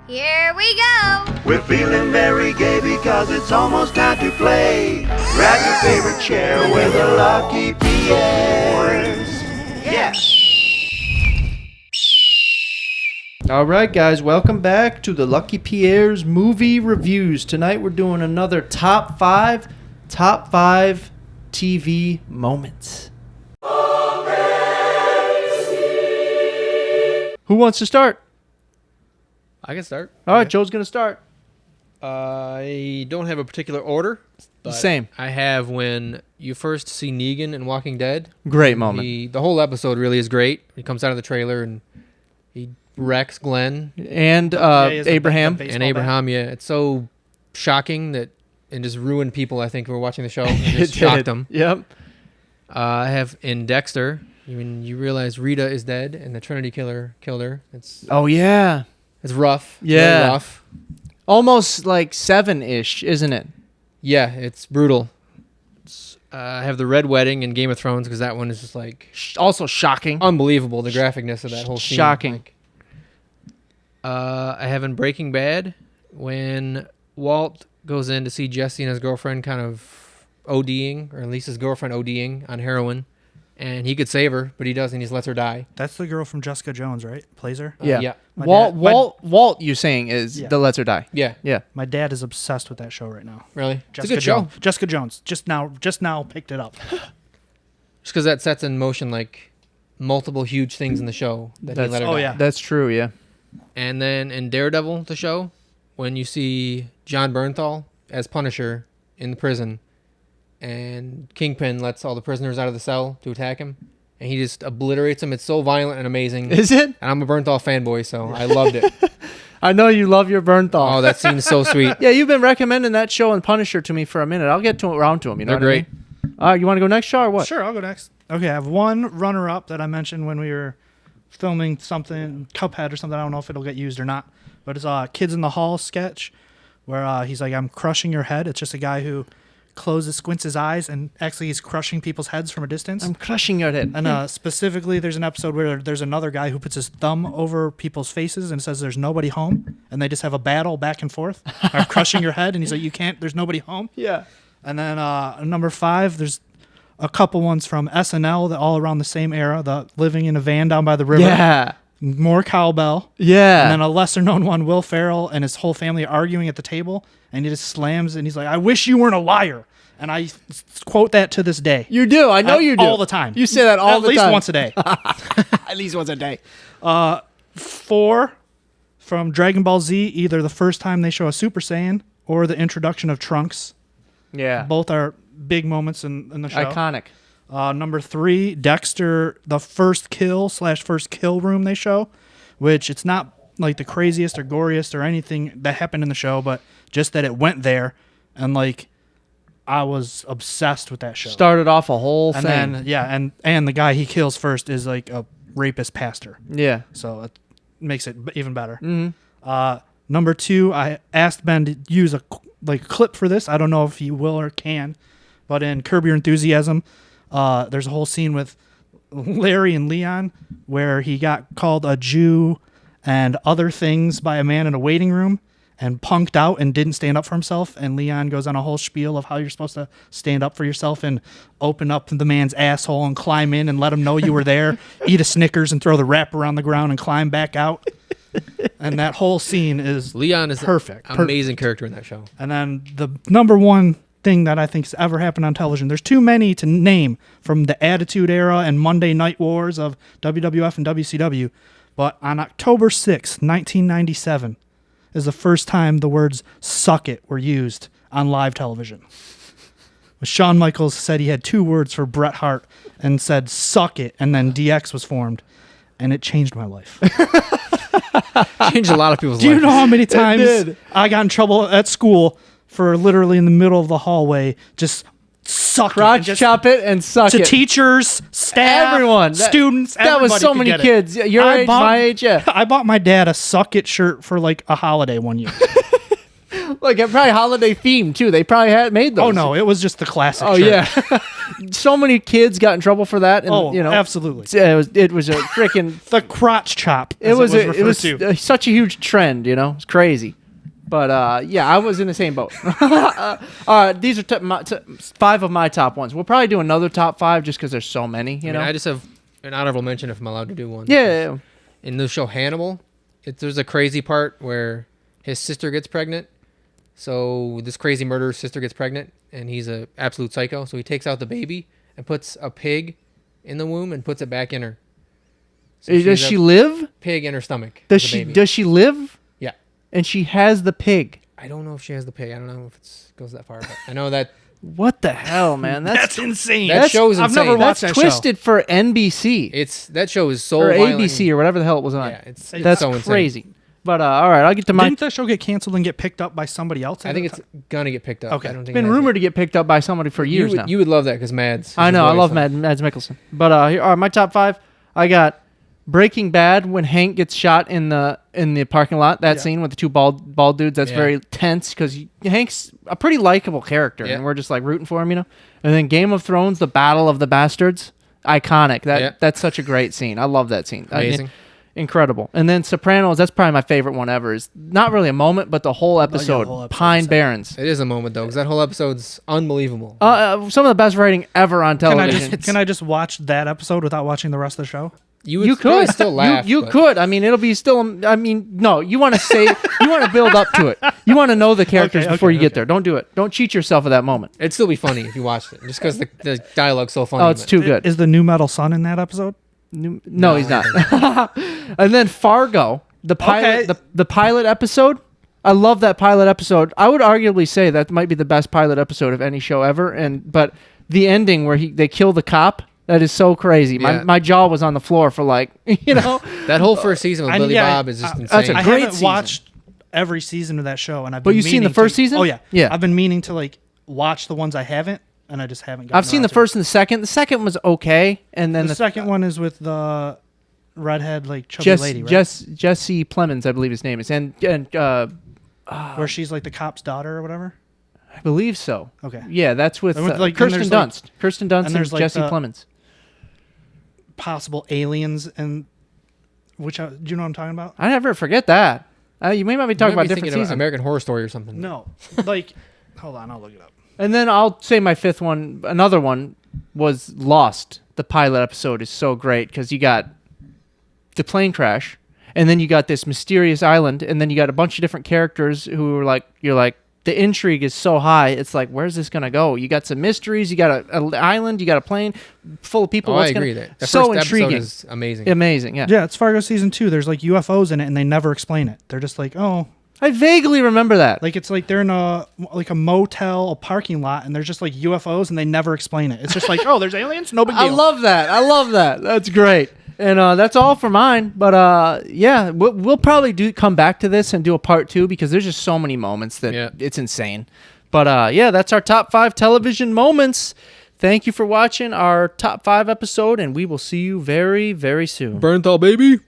Here we go! We're feeling very gay because it's almost time to play. Grab your favorite chair with the Lucky Pierres. Yeah! All right, guys, welcome back to the Lucky Pierre's movie reviews. Tonight we're doing another top five TV moments. Who wants to start? I can start. All right, Joe's going to start. I don't have a particular order. But Same. I have when you first see Negan in Walking Dead. Great moment. The whole episode really is great. He comes out of the trailer and he wrecks Glenn And he has a Abraham. baseball and bat. Abraham. Yeah, it's so shocking that and just ruined people. I think who were watching the show. It It just did. shocked them. Yep. I have in Dexter. When you realize Rita is dead and the Trinity killer killed her. It's Oh, yeah. rough. It's Yeah. really rough. Almost like 7-ish, isn't it? Yeah, it's brutal. I have the Red Wedding in Game of Thrones because that one is just like Also shocking. unbelievable. The graphicness of that whole scene. Shocking. Like, I have in Breaking Bad when Walt goes in to see Jesse and his girlfriend kind of ODing, or at least his girlfriend ODing on heroin, and he could save her, but he doesn't. He just lets her die. That's the girl from Jessica Jones, right? Plays her. Yeah. Yeah. My Walt, dad- my- Walt, you saying is Yeah. the lets her die. Yeah. Yeah. My dad is obsessed with that show right now. Really? It's a Jessica good show. Jones. Jessica Jones. Just now picked it up. Just because that sets in motion like multiple huge things in the show that he That's- let her oh, die. yeah. That's true, yeah. And then in Daredevil, the show, when you see John Bernthal as Punisher in the prison, and Kingpin lets all the prisoners out of the cell to attack him, and he just obliterates them. It's so violent and amazing. Is it? And I'm a Bernthal fanboy, so I loved it. I know you love your Bernthal. Oh, that scene's so sweet. Yeah, you've been recommending that show and Punisher to me for a minute. I'll get around to him. You know They're what I mean? All right, you want to go next, Shaw, or what? Sure, I'll go next. Okay, I have one runner-up that I mentioned when we were filming something, Cuphead or something. I don't know if it'll get used or not. But it's a Kids in the Hall sketch where he's like, I'm crushing your head. It's just a guy who squints his eyes, and actually he's crushing people's heads from a distance. I'm crushing your head. And specifically, there's an episode where there's another guy who puts his thumb over people's faces and says there's nobody home. And they just have a battle back and forth. I'm crushing your head. And he's like, you can't, there's nobody home. Yeah. And then number 5, there's a couple ones from SNL that all around the same era. The living in a van down by the river. Yeah. More cowbell. Yeah. And then a lesser known one, Will Ferrell and his whole family are arguing at the table. And he just slams and he's like, I wish you weren't a liar. And I quote that to this day. You do. I know you do. All the time. You say that all the time. At least once a day. At least once a day. 4 from Dragon Ball Z, either the first time they show a Super Saiyan or the introduction of Trunks. Yeah. Both are big moments in the show. Iconic. Number 3, Dexter, the first kill room they show, which it's not like the craziest or goriest or anything that happened in the show, but just that it went there, and like I was obsessed with that show. Started off a whole and thing. then and the guy he kills first is like a rapist pastor, Yeah. so it makes it even better. Mm-hmm. Number 2, I asked Ben to use a clip for this. I don't know if he will or can, but in Curb Your Enthusiasm, there's a whole scene with Larry and Leon where he got called a Jew and other things by a man in a waiting room and punked out and didn't stand up for himself. And Leon goes on a whole spiel of how you're supposed to stand up for yourself and open up the man's asshole and climb in and let him know you were there, eat a Snickers and throw the wrapper on the ground and climb back out. And that whole scene is Leon is perfect. an amazing character in that show. And then the number one thing that I think has ever happened on television, there's too many to name from the Attitude Era and Monday Night Wars of WWF and WCW. But on October 6th, 1997, is the first time the words "suck it" were used on live television. Shawn Michaels said he had 2 words for Bret Hart and said "suck it," and then DX was formed. And it changed my life. Changed a lot of people's Do you lives. know how many times did. I got in trouble at school for literally in the middle of the hallway just sucking Crotch just chop it and suck to it. teachers, staff, Everyone. students. That was everybody so could many get it. kids. Your I age, bought- my age, yeah. I bought my dad a suck it shirt for like a holiday one year. Like, probably holiday themed, too. They probably had made those. Oh no, it was just the classic. Oh, shirt. yeah. so many kids got in trouble for that. And, Oh, you know, absolutely. it was a freaking. The crotch chop. It as was referred to. such a huge trend. You know, it's crazy. But yeah, I was in the same boat. These are 5 of my top ones. We'll probably do another top 5 just because there's so many. You know, I just have an honorable mention if I'm allowed to do one. yeah. In the show Hannibal, there's a crazy part where his sister gets pregnant. So this crazy murderer's sister gets pregnant, and he's a absolute psycho. So he takes out the baby and puts a pig in the womb and puts it back in her. So Does she's she a live? pig in her stomach? Does as a she? baby. Does she live? Yeah. And she has the pig. I don't know if she has the pig. I don't know if it goes that far, but I know that What the hell, man? That's insane. that show is I've insane. never watched That's that show. twisted for NBC That show is so or violent. ABC or whatever the hell it was on. Yeah, it's That's so insane. crazy. But all right, I'll get to my. Didn't that show get canceled and get picked up by somebody else? I think it's gonna get picked up. Okay. I don't It's think been it has rumored to yet. get picked up by somebody for years now. You would love that because Mads. I his know. I voice, love so- Mads Mikkelsen. But here are my top 5. I got Breaking Bad when Hank gets shot in the parking lot. That Yeah. scene with the 2 bald dudes. That's Yeah. very tense because Hank's a pretty likable character, Yeah. and we're just like rooting for him, you know. And then Game of Thrones, the Battle of the Bastards, iconic. That's such a great scene. I love that scene. I mean, Amazing. incredible. And then Sopranos. That's probably my favorite one ever. Is not really a moment, but the whole episode. whole episode Pine is- Barrens. It is a moment though, because that whole episode's unbelievable. Some of the best writing ever on television. Can I just watch that episode without watching the rest of the show? You would You probably could still laugh. You but could. I mean, it'll be still. I mean, no. You want to say. You want to build up to it. You want to know the characters Okay, before you get okay. there. Don't do it. Don't cheat yourself at that moment. It'd still be funny if you watched it, just because the dialogue's so funny. Oh, it's but- too good. Is the new metal son in that episode? No, he's not. And then Fargo, the pilot. Okay. The pilot episode. I love that pilot episode. I would arguably say that might be the best pilot episode of any show ever. But the ending where they kill the cop. That is so crazy. Yeah. My jaw was on the floor for like, you know. That whole first season with I- Billy yeah, Bob is just I- insane. that's a I great haven't season. watched every season of that show, and I've. But been you've seen the meaning first to- season? Oh yeah, Yeah. I've been meaning to like watch the ones I haven't, and I just haven't. I've seen the first and the second. The second was okay, and then The second one is with the redhead, like chubby Jess, lady, right? Jesse Plemons, I believe his name is, and Where she's like the cop's daughter or whatever. I believe so. Okay. Yeah, that's with And with, like, then Kirsten there's, like- Dunst. Kirsten Dunst and, there's, like, Jesse the- Plemons. Possible aliens and which do you know what I'm talking about? I never forget that. You may not be talking You might about be different thinking seasons. American Horror Story or something. No, like hold on, I'll look it up. And then I'll say my fifth one. Another one was Lost. The pilot episode is so great because you got the plane crash, and then you got this mysterious island, and then you got a bunch of different characters who are like, you're like, the intrigue is so high. It's like, where's this gonna go? You got some mysteries. You got an island. You got a plane full of people. Oh, I What's agree. Gonna, That the so first intriguing, episode is amazing. amazing. Yeah. Yeah, it's Fargo season 2. There's like UFOs in it, and they never explain it. They're just like, oh, I vaguely remember that. like it's like they're in a motel, a parking lot, and there's just like UFOs, and they never explain it. It's just like, oh, there's aliens, no big deal. I love that. I love that. That's great. And that's all for mine. But yeah, we'll probably come back to this and do a part 2 because there's just so many moments that it's insane. But yeah, that's our top 5 television moments. Thank you for watching our top 5 episode, and we will see you very, very soon. Bernthal, baby.